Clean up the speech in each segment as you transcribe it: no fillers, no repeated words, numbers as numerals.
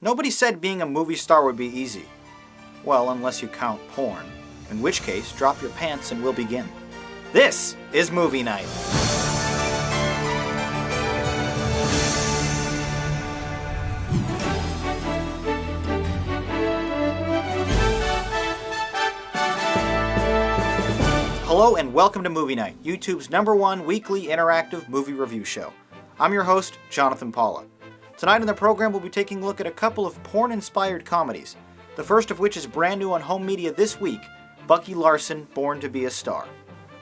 Nobody said being a movie star would be easy. Well, unless you count porn. In which case, drop your pants and we'll begin. This is Movie Night. Hello and welcome to Movie Night, YouTube's #1 weekly interactive movie review show. I'm your host, Jonathan Paula. Tonight on the program we'll be taking a look at a couple of porn-inspired comedies, the first of which is brand new on home media this week, Bucky Larson, Born to be a Star.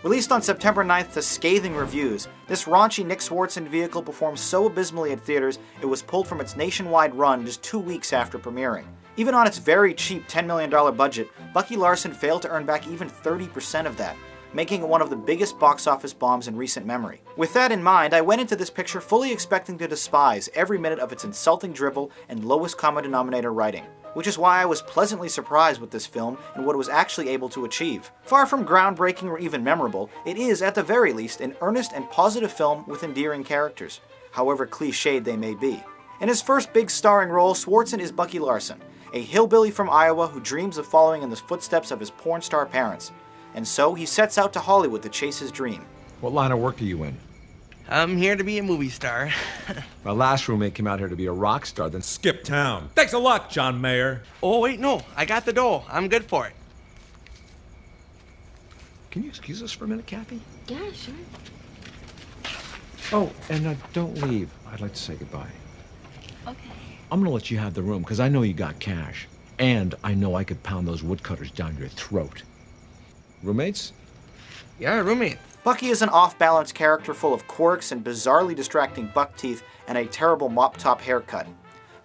Released on September 9th to scathing reviews, this raunchy Nick Swardson vehicle performed so abysmally at theaters it was pulled from its nationwide run just 2 weeks after premiering. Even on its very cheap $10 million budget, Bucky Larson failed to earn back even 30% of that, making it one of the biggest box office bombs in recent memory. With that in mind, I went into this picture fully expecting to despise every minute of its insulting drivel and lowest common denominator writing, which is why I was pleasantly surprised with this film and what it was actually able to achieve. Far from groundbreaking or even memorable, it is, at the very least, an earnest and positive film with endearing characters, however cliched they may be. In his first big starring role, Swardson is Bucky Larson, a hillbilly from Iowa who dreams of following in the footsteps of his porn star parents. And so he sets out to Hollywood to chase his dream. What line of work are you in? I'm here to be a movie star. My last roommate came out here to be a rock star, then Skip town. Thanks a lot, John Mayer. Oh, wait, no. I got the dough. I'm good for it. Can you excuse us for a minute, Kathy? Yeah, sure. Oh, and don't leave. I'd like to say goodbye. Okay. I'm gonna let you have the room, because I know you got cash. And I know I could pound those woodcutters down your throat. Roommates? Yeah, roommate. Bucky is an off-balance character full of quirks and bizarrely distracting buck teeth and a terrible mop-top haircut.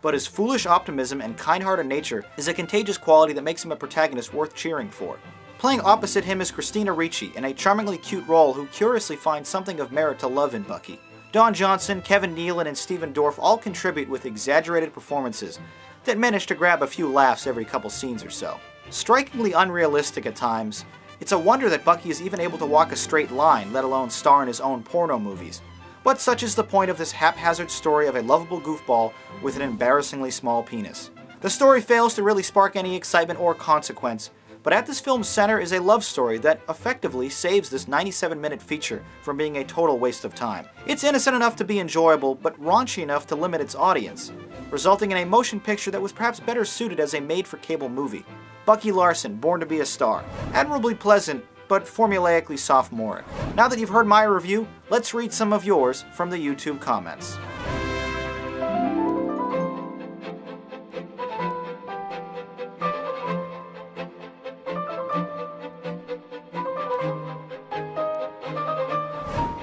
But his foolish optimism and kind-hearted nature is a contagious quality that makes him a protagonist worth cheering for. Playing opposite him is Christina Ricci in a charmingly cute role who curiously finds something of merit to love in Bucky. Don Johnson, Kevin Nealon, and Stephen Dorff all contribute with exaggerated performances that manage to grab a few laughs every couple scenes or so. Strikingly unrealistic at times, it's a wonder that Bucky is even able to walk a straight line, let alone star in his own porno movies. But such is the point of this haphazard story of a lovable goofball with an embarrassingly small penis. The story fails to really spark any excitement or consequence, but at this film's center is a love story that effectively saves this 97-minute feature from being a total waste of time. It's innocent enough to be enjoyable, but raunchy enough to limit its audience, resulting in a motion picture that was perhaps better suited as a made-for-cable movie. Bucky Larson, Born to be a Star. Admirably pleasant, but formulaically sophomoric. Now that you've heard my review, let's read some of yours from the YouTube comments.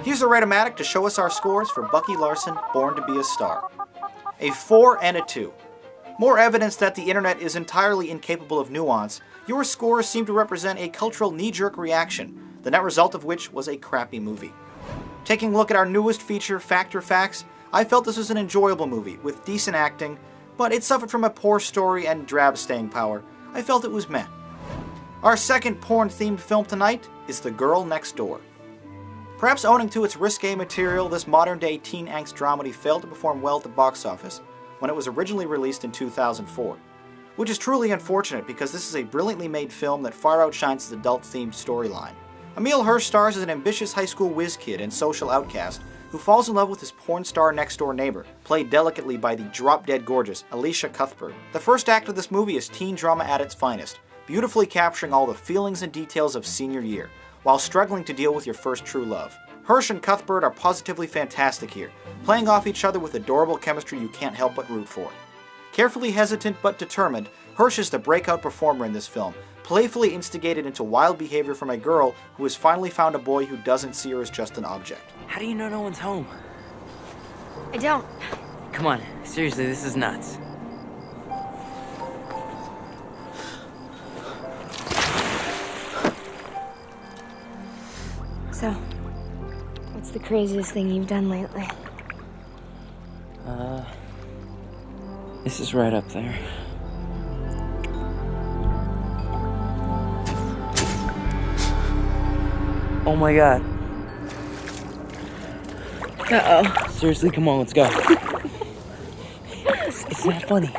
Here's a Ratomatic to show us our scores for Bucky Larson, Born to be a Star. A 4 and a 2. More evidence that the internet is entirely incapable of nuance, your scores seem to represent a cultural knee-jerk reaction, the net result of which was a crappy movie. Taking a look at our newest feature, Fact or Facts, I felt this was an enjoyable movie with decent acting, but it suffered from a poor story and drab staying power. I felt it was meh. Our second porn-themed film tonight is The Girl Next Door. Perhaps owing to its risque material, this modern-day teen angst dramedy failed to perform well at the box office when it was originally released in 2004. Which is truly unfortunate because this is a brilliantly made film that far outshines its adult-themed storyline. Emile Hirsch stars as an ambitious high school whiz kid and social outcast who falls in love with his porn star next-door neighbor, played delicately by the drop-dead gorgeous Alicia Cuthbert. The first act of this movie is teen drama at its finest, beautifully capturing all the feelings and details of senior year, while struggling to deal with your first true love. Hirsch and Cuthbert are positively fantastic here, playing off each other with adorable chemistry you can't help but root for. Carefully hesitant but determined, Hirsch is the breakout performer in this film, playfully instigated into wild behavior from a girl who has finally found a boy who doesn't see her as just an object. How do you know no one's home? I don't. Come on. Seriously, this is nuts. So, what's the craziest thing you've done lately? This is right up there. Oh my god. Uh-oh. Seriously, come on, let's go. It's not funny.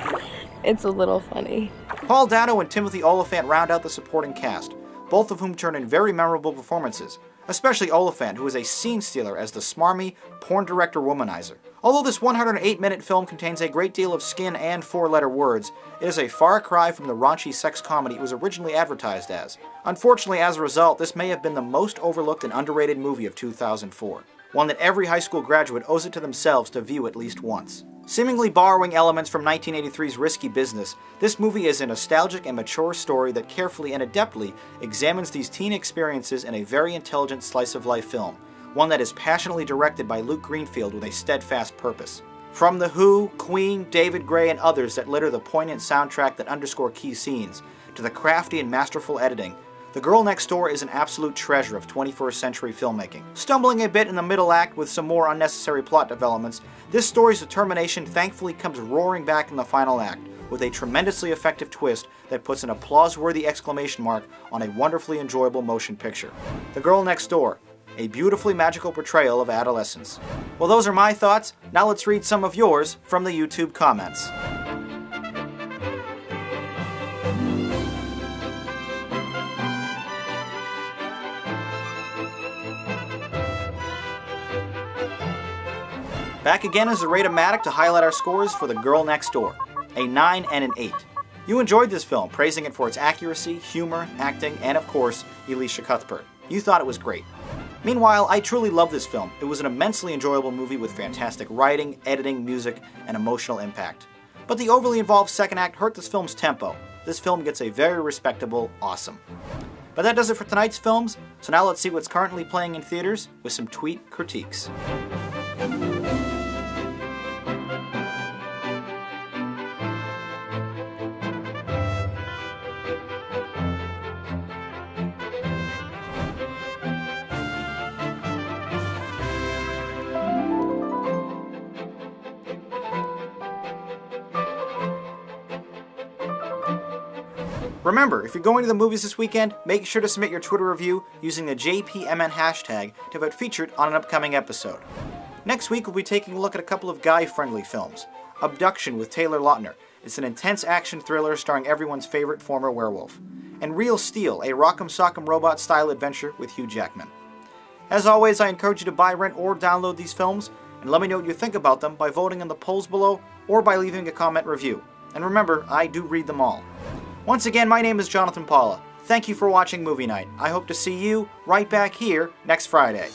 It's a little funny. Paul Dano and Timothy Oliphant round out the supporting cast, both of whom turn in very memorable performances, especially Oliphant, who is a scene stealer as the smarmy porn director womanizer. Although this 108-minute film contains a great deal of skin and four-letter words, it is a far cry from the raunchy sex comedy it was originally advertised as. Unfortunately, as a result, this may have been the most overlooked and underrated movie of 2004. One that every high school graduate owes it to themselves to view at least once. Seemingly borrowing elements from 1983's Risky Business, this movie is a nostalgic and mature story that carefully and adeptly examines these teen experiences in a very intelligent slice-of-life film, one that is passionately directed by Luke Greenfield with a steadfast purpose. From The Who, Queen, David Gray, and others that litter the poignant soundtrack that underscore key scenes, to the crafty and masterful editing, The Girl Next Door is an absolute treasure of 21st century filmmaking. Stumbling a bit in the middle act with some more unnecessary plot developments, this story's determination thankfully comes roaring back in the final act, with a tremendously effective twist that puts an applause-worthy exclamation mark on a wonderfully enjoyable motion picture. The Girl Next Door, a beautifully magical portrayal of adolescence. Well, those are my thoughts. Now let's read some of yours from the YouTube comments. Back again is the Rate-O-Matic to highlight our scores for The Girl Next Door, a 9 and an 8. You enjoyed this film, praising it for its accuracy, humor, acting, and of course, Elisha Cuthbert. You thought it was great. Meanwhile, I truly love this film. It was an immensely enjoyable movie with fantastic writing, editing, music, and emotional impact. But the overly involved second act hurt this film's tempo. This film gets a very respectable awesome. But that does it for tonight's films, so now let's see what's currently playing in theaters with some tweet critiques. Remember, if you're going to the movies this weekend, make sure to submit your Twitter review using the JPMN hashtag to have it featured on an upcoming episode. Next week, we'll be taking a look at a couple of guy-friendly films. Abduction with Taylor Lautner. It's an intense action thriller starring everyone's favorite former werewolf. And Real Steel, a Rock'em Sock'em Robot-style adventure with Hugh Jackman. As always, I encourage you to buy, rent, or download these films, and let me know what you think about them by voting in the polls below or by leaving a comment review. And remember, I do read them all. Once again, my name is Jonathan Paula. Thank you for watching Movie Night. I hope to see you right back here next Friday.